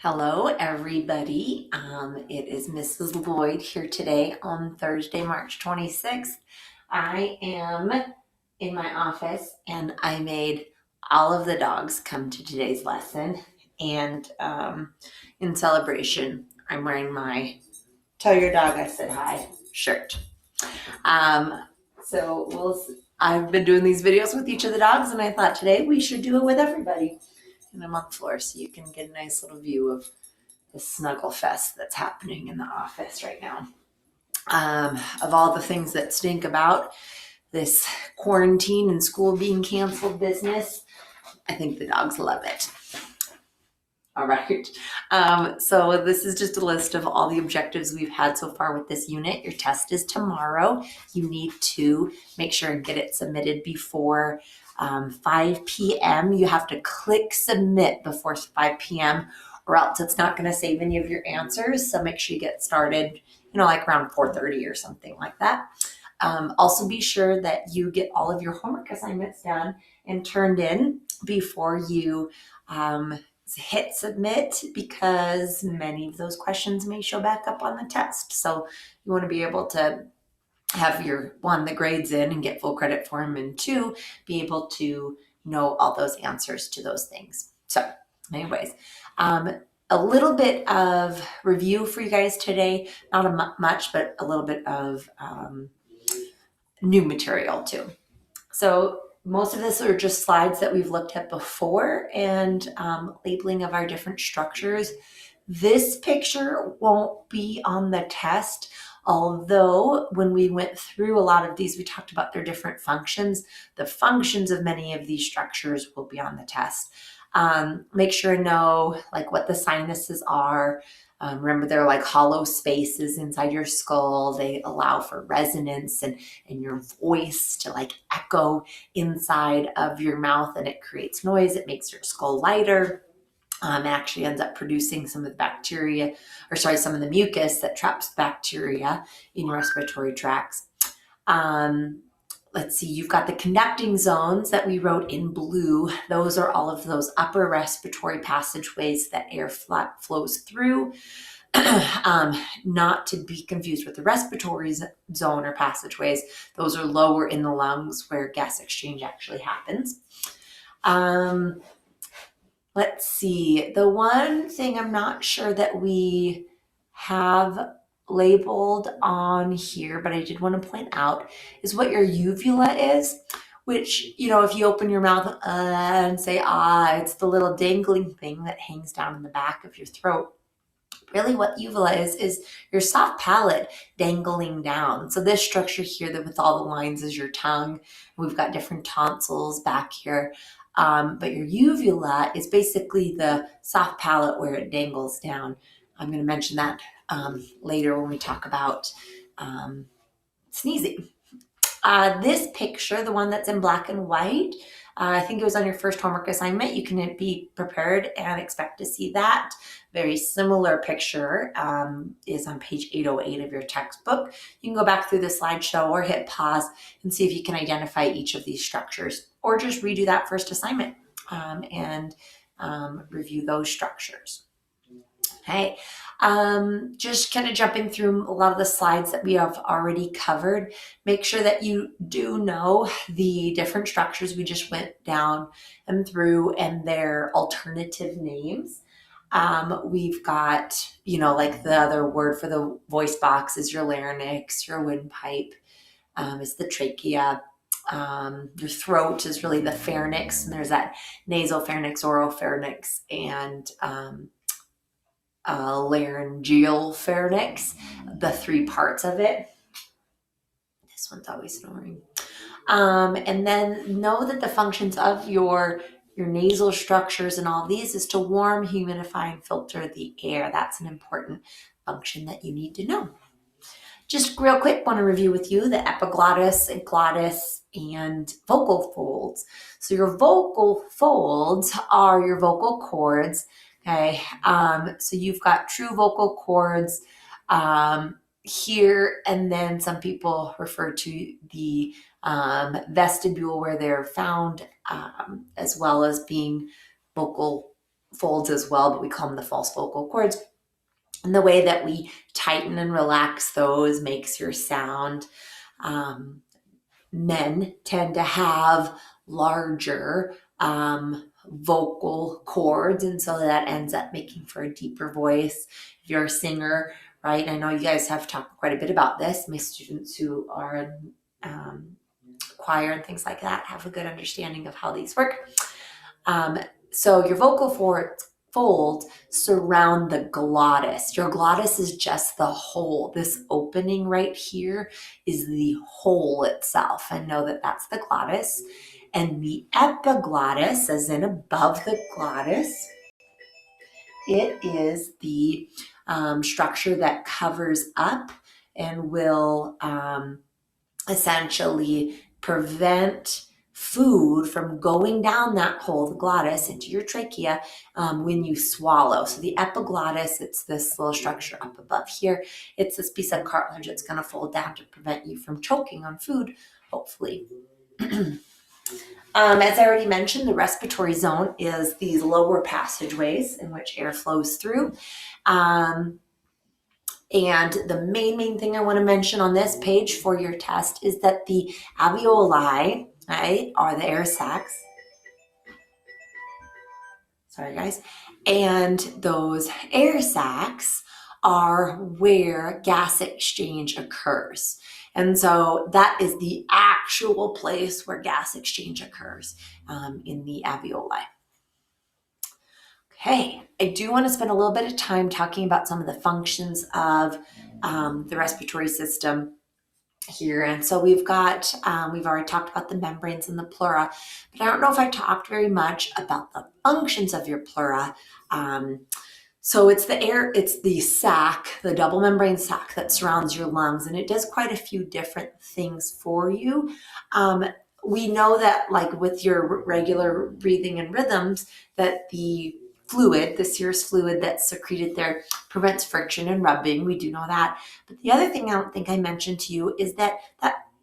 Hello, everybody. It is Mrs. Lloyd here today on Thursday, March 26th. I am in my office and I made all of the dogs come to today's lesson. And in celebration, I'm wearing my Tell Your Dog I Said Hi shirt. I've been doing these videos with each of the dogs, and I thought today we should do it with everybody. And I'm on the floor so you can get a nice little view of the snuggle fest that's happening in the office right now. Of all the things that stink about this quarantine and school being canceled business, I think the dogs love it. All right. So this is just a list of all the objectives we've had so far with this unit. Your test is tomorrow. You need to make sure and get it submitted before 5 p.m. You have to click submit before 5 p.m. or else it's not going to save any of your answers. So make sure you get started, like around 4:30 or something like that. Also be sure that you get all of your homework assignments done and turned in before you hit submit, because many of those questions may show back up on the test. So you want to be able to have the grades in and get full credit for them, and two, be able to know all those answers to those things. So anyways, a little bit of review for you guys today, not much, but a little bit of new material too. So most of this are just slides that we've looked at before, and labeling of our different structures. This picture won't be on the test, although when we went through a lot of these, we talked about their different functions. The functions of many of these structures will be on the test. Make sure to know what the sinuses are. Remember, they're like hollow spaces inside your skull. They allow for resonance and your voice to echo inside of your mouth, and it creates noise. It makes your skull lighter. It actually ends up producing some of the mucus that traps bacteria in your respiratory tracts. Let's see, you've got the conducting zones that we wrote in blue. Those are all of those upper respiratory passageways that air flows through. Not to be confused with the respiratory zone or passageways. Those are lower in the lungs where gas exchange actually happens. Let's see, the one thing I'm not sure that we have labeled on here, but I did want to point out, is what your uvula is, which, if you open your mouth and say, it's the little dangling thing that hangs down in the back of your throat. Really what uvula is your soft palate dangling down. So this structure here that with all the lines is your tongue. We've got different tonsils back here. But your uvula is basically the soft palate where it dangles down. I'm going to mention that later when we talk about sneezing. This picture, the one that's in black and white, I think it was on your first homework assignment. You can be prepared and expect to see that. Very similar picture is on page 808 of your textbook. You can go back through the slideshow or hit pause and see if you can identify each of these structures, or just redo that first assignment and review those structures. Okay, just kind of jumping through a lot of the slides that we have already covered. Make sure that you do know the different structures we just went down and through and their alternative names. We've got, the other word for the voice box is your larynx, your windpipe is the trachea. Your throat is really the pharynx, and there's that nasopharynx, oropharynx, and laryngeal pharynx, the three parts of it. This one's always snoring. And then know that the functions of your nasal structures and all these is to warm, humidify, and filter the air. That's an important function that you need to know. Just real quick, want to review with you the epiglottis and glottis and vocal folds. So your vocal folds are your vocal cords. Okay, so you've got true vocal cords here, and then some people refer to the vestibule where they're found, as well as being vocal folds as well, but we call them the false vocal cords. And the way that we tighten and relax those makes your sound. Men tend to have larger vocal cords, and so that ends up making for a deeper voice. If you're a singer, right? I know you guys have talked quite a bit about this. My students who are in choir and things like that have a good understanding of how these work. So your vocal folds surround the glottis. Your glottis is just the hole. This opening right here is the hole itself. And know that that's the glottis. And the epiglottis, as in above the glottis, it is the structure that covers up and will essentially prevent food from going down that hole, the glottis, into your trachea when you swallow. So the epiglottis, it's this little structure up above here. It's this piece of cartilage that's going to fold down to prevent you from choking on food, hopefully. As I already mentioned, the respiratory zone is these lower passageways in which air flows through. And the main thing I want to mention on this page for your test is that the alveoli, right, are the air sacs. Sorry, guys. And those air sacs are where gas exchange occurs. And so that is the actual place where gas exchange occurs in the alveoli. Okay, I do want to spend a little bit of time talking about some of the functions of the respiratory system here. And so we've already talked about the membranes and the pleura, but I don't know if I talked very much about the functions of your pleura. So it's the sac, the double membrane sac that surrounds your lungs, and it does quite a few different things for you. We know that, like with your regular breathing and rhythms, that the serous fluid that's secreted there prevents friction and rubbing. We do know that. But the other thing I don't think I mentioned to you is that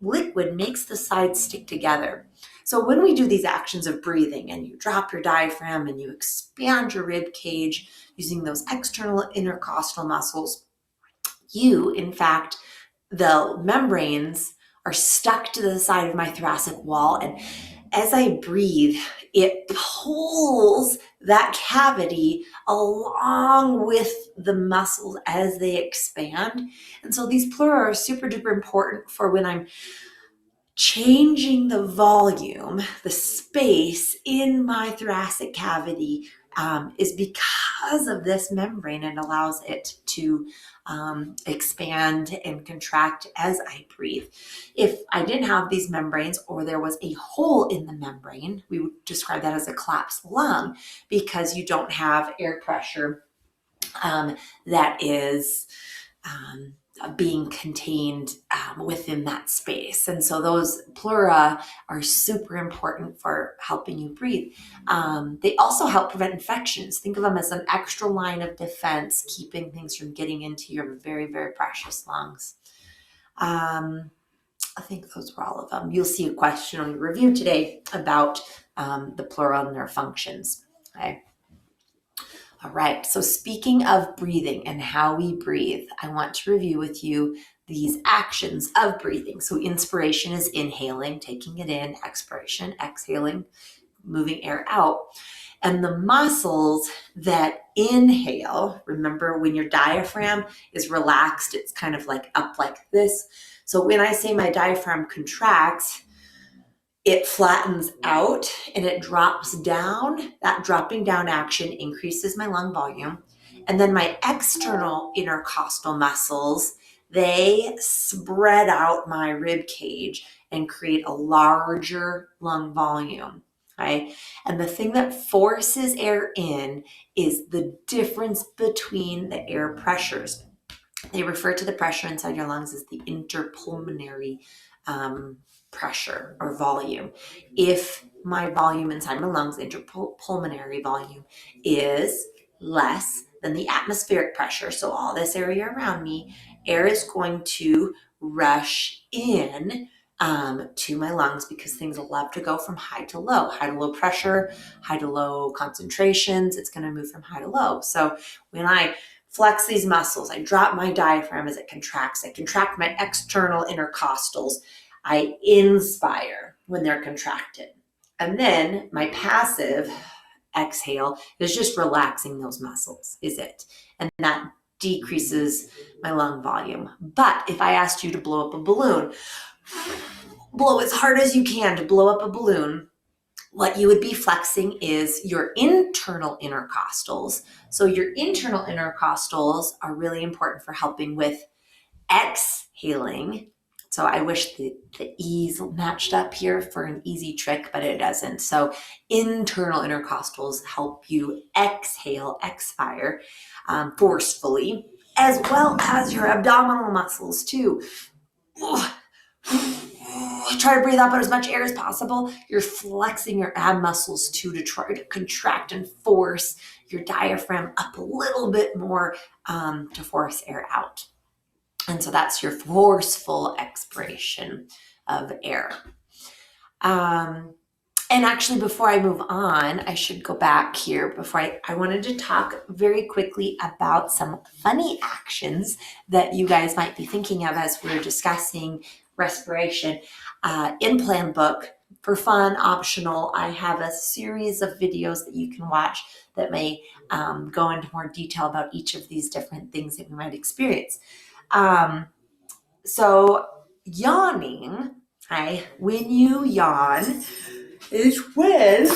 liquid makes the sides stick together. So when we do these actions of breathing and you drop your diaphragm and you expand your rib cage using those external intercostal muscles, in fact, the membranes are stuck to the side of my thoracic wall, and as I breathe, it pulls that cavity along with the muscles as they expand. And so these pleura are super duper important for when I'm changing the volume, the space in my thoracic cavity is because of this membrane. It allows it to expand and contract as I breathe. If I didn't have these membranes, or there was a hole in the membrane, we would describe that as a collapsed lung, because you don't have air pressure that is being contained within that space. And so those pleura are super important for helping you breathe. They also help prevent infections. Think of them as an extra line of defense, keeping things from getting into your very, very precious lungs. I think those were all of them. You'll see a question on your review today about the pleura and their functions. Okay. All right, so speaking of breathing and how we breathe, I want to review with you these actions of breathing. So inspiration is inhaling, taking it in, expiration, exhaling, moving air out. And the muscles that inhale, remember when your diaphragm is relaxed, it's kind of like up like this. So when I say my diaphragm contracts, it flattens out and it drops down. That dropping down action increases my lung volume. And then my external intercostal muscles, they spread out my rib cage and create a larger lung volume. Right? And the thing that forces air in is the difference between the air pressures. They refer to the pressure inside your lungs as the interpulmonary pressure or volume. If my volume inside my lungs, interpulmonary volume, is less than the atmospheric pressure, so all this area around me, air is going to rush in to my lungs, because things love to go from high to low pressure, high to low concentrations. It's going to move from high to low. So when I flex these muscles, I drop my diaphragm as it contracts. I contract my external intercostals. I inspire when they're contracted. And then my passive exhale is just relaxing those muscles, is it? And that decreases my lung volume. But if I asked you to blow up a balloon, blow as hard as you can to blow up a balloon, what you would be flexing is your internal intercostals. So your internal intercostals are really important for helping with exhaling. So I wish the E's matched up here for an easy trick, but it doesn't. So internal intercostals help you exhale, expire forcefully, as well as your abdominal muscles too. Try to breathe out as much air as possible. You're flexing your ab muscles too to try to contract and force your diaphragm up a little bit more to force air out. And so that's your forceful expiration of air. And actually, before I move on, I should go back here before I wanted to talk very quickly about some funny actions that you guys might be thinking of as we're discussing respiration. In Plan Book, for fun, optional, I have a series of videos that you can watch that may go into more detail about each of these different things that we might experience. So yawning, when you yawn, is when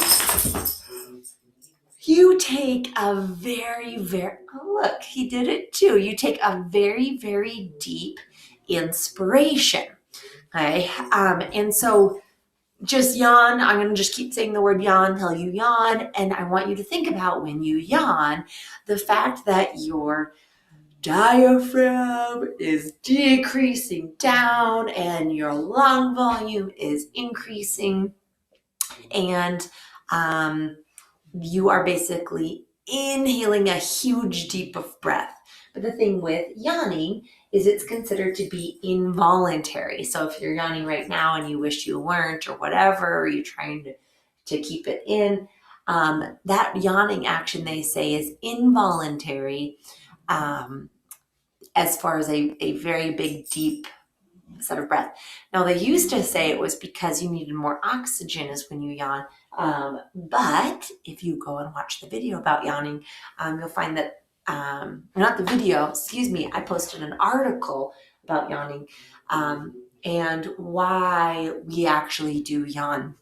you take a very, oh look, he did it too. You take a very, very deep inspiration. Okay. And so just yawn. I'm going to just keep saying the word yawn until you yawn. And I want you to think about when you yawn, the fact that your diaphragm is decreasing down and your lung volume is increasing. And you are basically inhaling a huge deep of breath. But the thing with yawning is it's considered to be involuntary. So if you're yawning right now and you wish you weren't or whatever, or you're trying to keep it in, that yawning action, they say, is involuntary as far as a very big, deep set of breath. Now, they used to say it was because you needed more oxygen is when you yawn. But if you go and watch the video about yawning, you'll find that, not the video, excuse me, I posted an article about yawning and why we actually do yawn.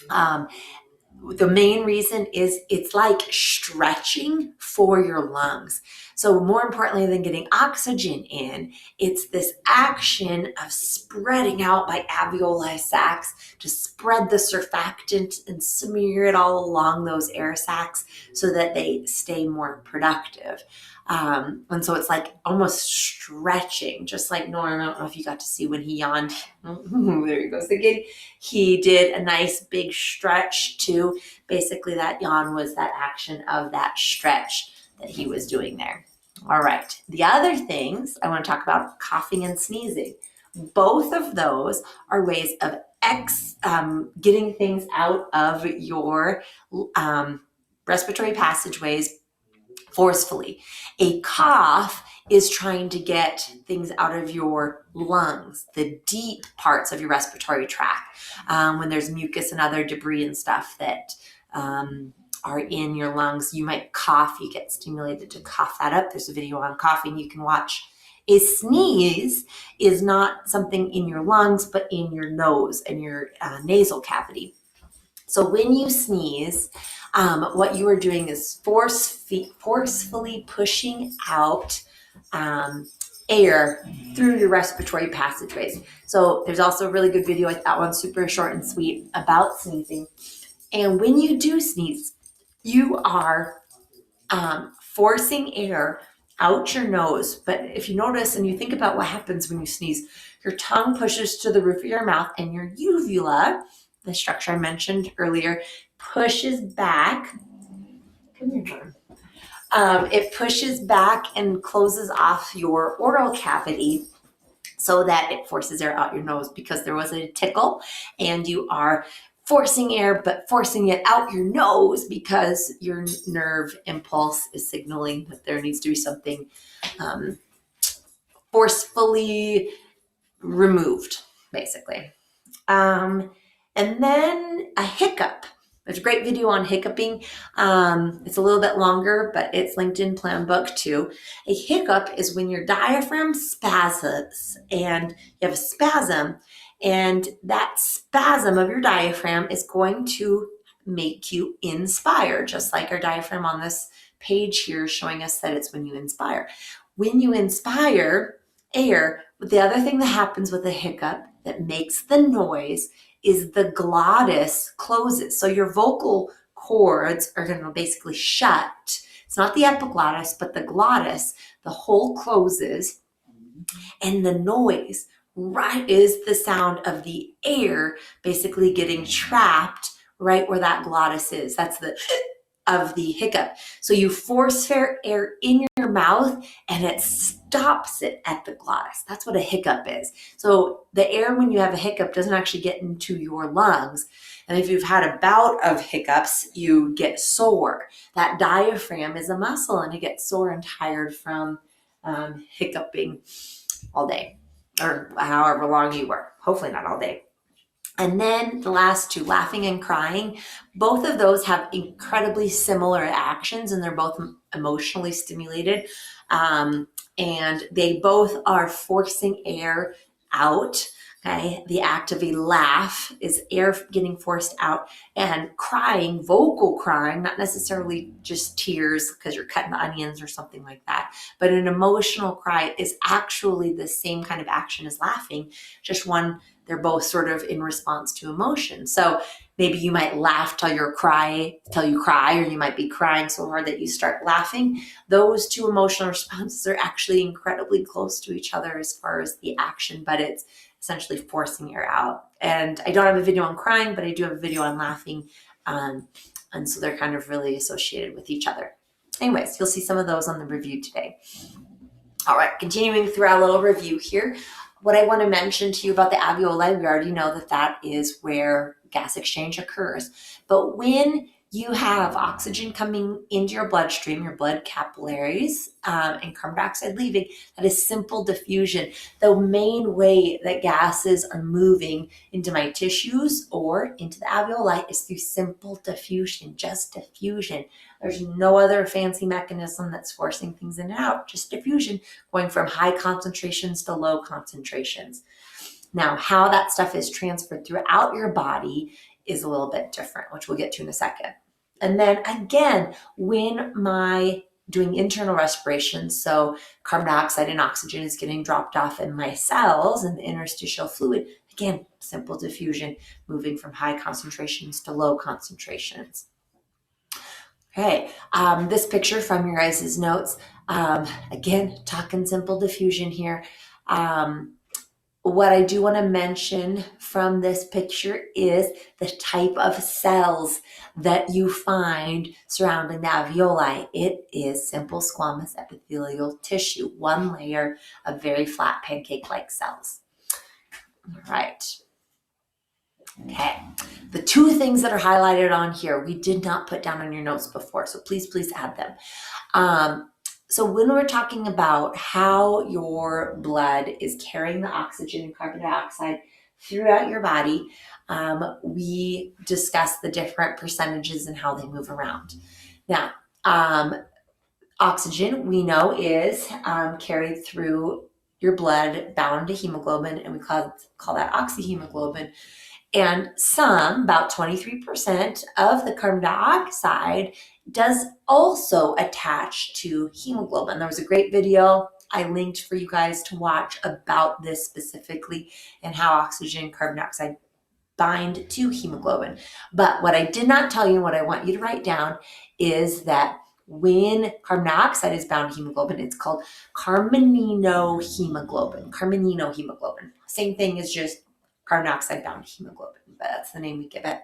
The main reason is it's like stretching for your lungs. So more importantly than getting oxygen in, it's this action of spreading out by alveoli sacs to spread the surfactant and smear it all along those air sacs so that they stay more productive. And so it's like almost stretching, just like Norm. I don't know if you got to see when he yawned. There he goes again. He did a nice big stretch too. Basically, that yawn was that action of that stretch that he was doing there. All right. The other things I want to talk about, coughing and sneezing. Both of those are ways of getting things out of your respiratory passageways forcefully. A cough is trying to get things out of your lungs, the deep parts of your respiratory tract, when there's mucus and other debris and stuff that are in your lungs. You might cough, you get stimulated to cough that up. There's a video on coughing you can watch. A sneeze is not something in your lungs, but in your nose and your nasal cavity. So when you sneeze, what you are doing is forcefully pushing out air through your respiratory passageways. So there's also a really good video, like that one, super short and sweet, about sneezing. And when you do sneeze, you are forcing air out your nose. But if you notice and you think about what happens when you sneeze, your tongue pushes to the roof of your mouth and your uvula, the structure I mentioned earlier, pushes back. Come here, John. It pushes back and closes off your oral cavity. so that it forces air out your nose, because there was a tickle and you are forcing air, but forcing it out your nose because your nerve impulse is signaling that there needs to be something forcefully removed, basically. And then a hiccup. There's a great video on hiccuping. It's a little bit longer, but it's linked in Plan Book too. A hiccup is when your diaphragm spasms and you have a spasm, and that spasm of your diaphragm is going to make you inspire, just like our diaphragm on this page here is showing us that it's when you inspire. When you inspire air, the other thing that happens with a hiccup that makes the noise is the glottis closes. So your vocal cords are going to basically shut. It's not the epiglottis, but the glottis, the hole closes, and the noise, right, is the sound of the air basically getting trapped right where that glottis is. That's the of the hiccup. So you force air in your mouth and it stops it at the glottis. That's what a hiccup is. So the air when you have a hiccup doesn't actually get into your lungs. And if you've had a bout of hiccups, you get sore. That diaphragm is a muscle and it gets sore and tired from hiccuping all day, or however long you work. Hopefully not all day. And then the last two, laughing and crying, both of those have incredibly similar actions, and they're both emotionally stimulated. And they both are forcing air out. Okay. The act of a laugh is air getting forced out, and crying, vocal crying, not necessarily just tears because you're cutting onions or something like that, but an emotional cry is actually the same kind of action as laughing, just one, they're both sort of in response to emotion. So maybe you might laugh till you cry, or you might be crying so hard that you start laughing. Those two emotional responses are actually incredibly close to each other as far as the action, but it's essentially forcing air out. And I don't have a video on crying, but I do have a video on laughing. And so they're kind of really associated with each other. Anyways, you'll see some of those on the review today. All right, continuing through our little review here. What I want to mention to you about the alveoli, we already know that that is where gas exchange occurs. But when you have oxygen coming into your bloodstream, your blood capillaries, and carbon dioxide leaving, that is simple diffusion. The main way that gases are moving into my tissues or into the alveoli is through simple diffusion, just diffusion. There's no other fancy mechanism that's forcing things in and out, just diffusion, going from high concentrations to low concentrations. Now, how that stuff is transferred throughout your body is a little bit different, which we'll get to in a second. And then again, when my doing internal respiration, so carbon dioxide and oxygen is getting dropped off in my cells and the interstitial fluid, again, simple diffusion, moving from high concentrations to low concentrations. Okay, this picture from your guys' notes, again, talking simple diffusion here. What I do want to mention from this picture is the type of cells that you find surrounding the alveoli. It is simple squamous epithelial tissue, one layer of very flat pancake-like cells. All right. Okay. The two things that are highlighted on here, we did not put down on your notes before, so please add them. So when we're talking about how your blood is carrying the oxygen and carbon dioxide throughout your body, we discussed the different percentages and how they move around. Now, oxygen we know is carried through your blood bound to hemoglobin, and we call that oxyhemoglobin. And about 23% of the carbon dioxide does also attach to hemoglobin. There was a great video I linked for you guys to watch about this specifically and how oxygen and carbon dioxide bind to hemoglobin. But what I did not tell you and what I want you to write down is that when carbon dioxide is bound to hemoglobin, it's called carboninohemoglobin. Carboninohemoglobin. Same thing as just carbon dioxide bound to hemoglobin, but that's the name we give it.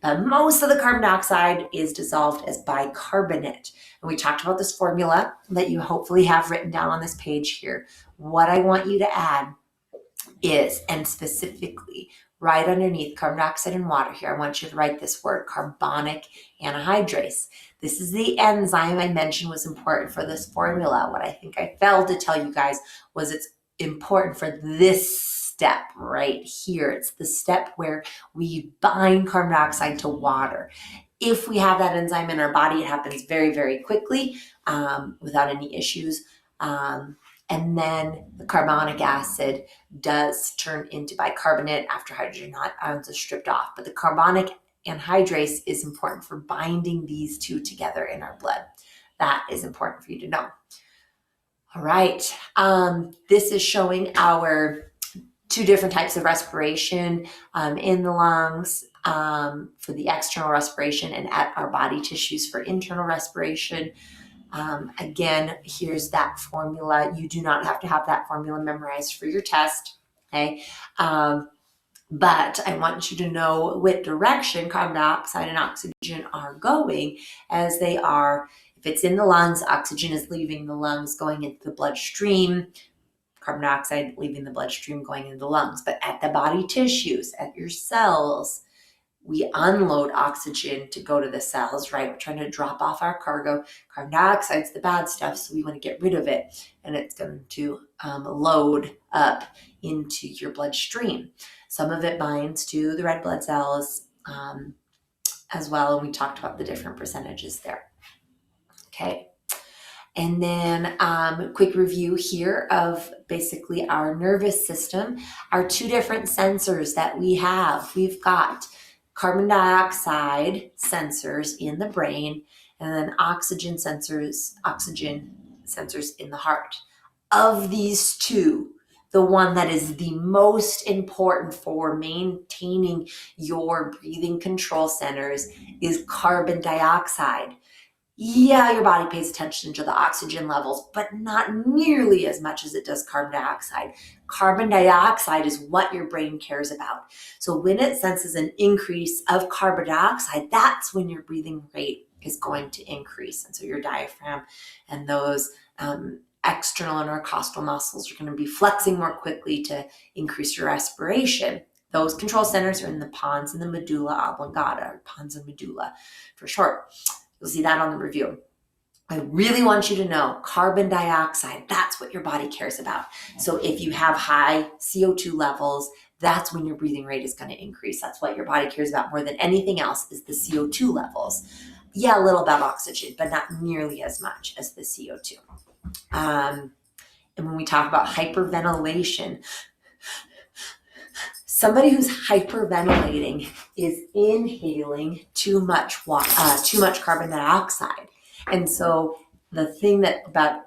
But most of the carbon dioxide is dissolved as bicarbonate. And we talked about this formula that you hopefully have written down on this page here. What I want you to add is, and specifically right underneath carbon dioxide and water here, I want you to write this word, carbonic anhydrase. This is the enzyme I mentioned was important for this formula. What I think I failed to tell you guys was it's important for this step right here. It's the step where we bind carbon dioxide to water. If we have that enzyme in our body, it happens very, very quickly without any issues. And then the carbonic acid does turn into bicarbonate after hydrogen ions are stripped off. But the carbonic anhydrase is important for binding these two together in our blood. That is important for you to know. All right. This is showing our two different types of respiration in the lungs for the external respiration, and at our body tissues for internal respiration. Again, here's that formula. You do not have to have that formula memorized for your test, okay? But I want you to know what direction carbon dioxide and oxygen are going, as they are, if it's in the lungs, oxygen is leaving the lungs, going into the bloodstream, carbon dioxide leaving the bloodstream, going into the lungs. But at the body tissues, at your cells, we unload oxygen to go to the cells, right? We're trying to drop off our cargo. Carbon dioxide's the bad stuff, so we want to get rid of it. And it's going to load up into your bloodstream. Some of it binds to the red blood cells as well. And we talked about the different percentages there. Okay. And then quick review here of basically our nervous system. Our two different sensors that we have. We've got carbon dioxide sensors in the brain, and then oxygen sensors in the heart. Of these two, the one that is the most important for maintaining your breathing control centers is carbon dioxide. Yeah, your body pays attention to the oxygen levels, but not nearly as much as it does carbon dioxide. Carbon dioxide is what your brain cares about. So when it senses an increase of carbon dioxide, that's when your breathing rate is going to increase. And so your diaphragm and those external intercostal muscles are going to be flexing more quickly to increase your respiration. Those control centers are in the pons and the medulla oblongata, or pons and medulla for short. You'll see that on the review. I really want you to know carbon dioxide, that's what your body cares about. So if you have high CO2 levels, that's when your breathing rate is going to increase. That's what your body cares about more than anything else, is the CO2 levels. Yeah, a little about oxygen, but not nearly as much as the CO2. And when we talk about hyperventilation, somebody who's hyperventilating is inhaling too much carbon dioxide. And so the thing that about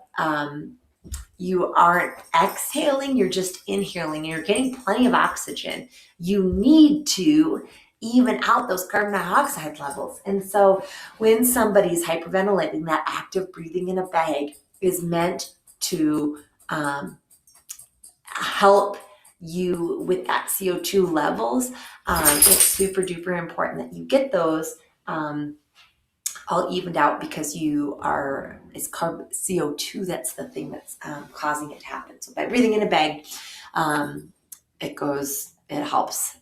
you aren't exhaling, you're just inhaling. You're getting plenty of oxygen. You need to even out those carbon dioxide levels. And so when somebody's hyperventilating, that active breathing in a bag is meant to help you with that CO2 levels. It's super duper important that you get those all evened out, because it's CO2 that's the thing that's causing it to happen. So by breathing in a bag, it helps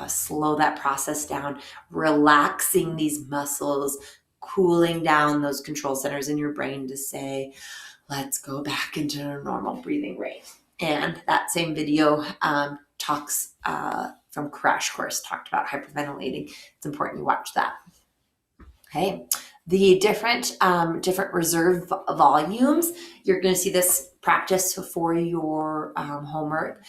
slow that process down, relaxing these muscles, cooling down those control centers in your brain to say, let's go back into a normal breathing rate. And that same video talks from Crash Course, talked about hyperventilating. It's important you watch that. Okay, the different reserve volumes, you're going to see this practice for your homework.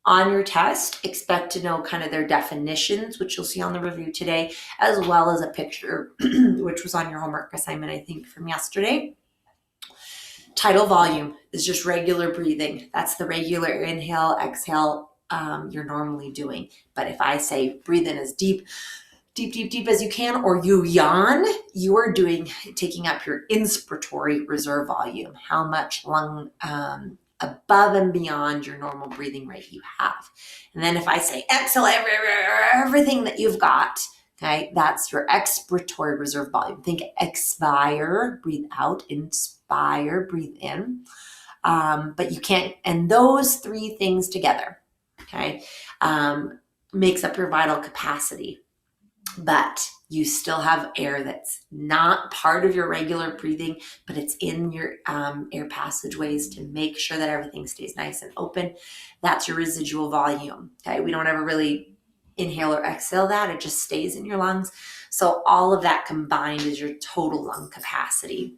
On your test, expect to know kind of their definitions, which you'll see on the review today, as well as a picture, which was on your homework assignment, I think, from yesterday. Tidal volume is just regular breathing. That's the regular inhale, exhale you're normally doing. But if I say breathe in as deep as you can, or you yawn, you are taking up your inspiratory reserve volume, how much lung above and beyond your normal breathing rate you have. And then if I say exhale everything that you've got, okay, that's your expiratory reserve volume. Think expire, breathe out, inspire, breathe in. But you can't, and those three things together, okay, makes up your vital capacity. But you still have air that's not part of your regular breathing, but it's in your air passageways to make sure that everything stays nice and open. That's your residual volume, okay? We don't ever really inhale or exhale that. It just stays in your lungs. So all of that combined is your total lung capacity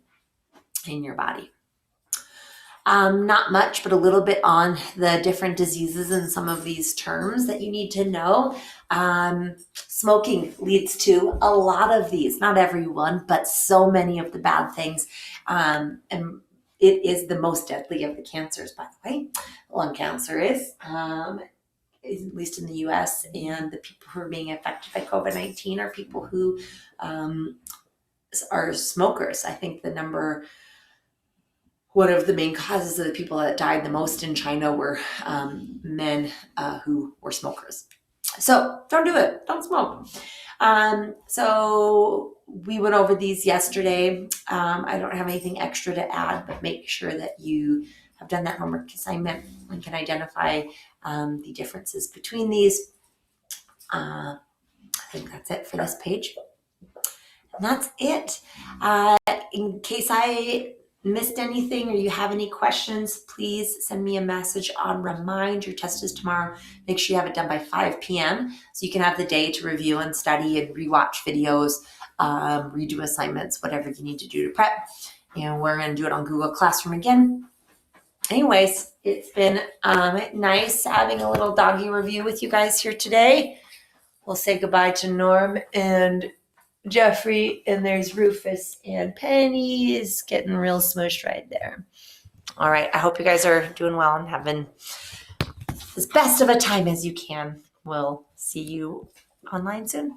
in your body. Not much, but a little bit on the different diseases and some of these terms that you need to know. Smoking leads to a lot of these, not everyone, but so many of the bad things. And it is the most deadly of the cancers, by the way. Lung cancer is, at least in the US, and the people who are being affected by COVID-19 are people who are smokers. I think one of the main causes of the people that died the most in China were men who were smokers. So don't do it. Don't smoke. So we went over these yesterday. I don't have anything extra to add, but make sure that you have done that homework assignment and can identify the differences between these. I think that's it for this page. And that's it. In case I missed anything or you have any questions, please send me a message on Remind. Your test is tomorrow. Make sure you have it done by 5 p.m. so you can have the day to review and study and rewatch videos, redo assignments, whatever you need to do to prep. And we're going to do it on Google Classroom again. Anyways, it's been nice having a little doggy review with you guys here today. We'll say goodbye to Norm and Jeffrey, and there's Rufus, and Penny is getting real smushed right there. All right, I hope you guys are doing well and having as best of a time as you can. We'll see you online soon.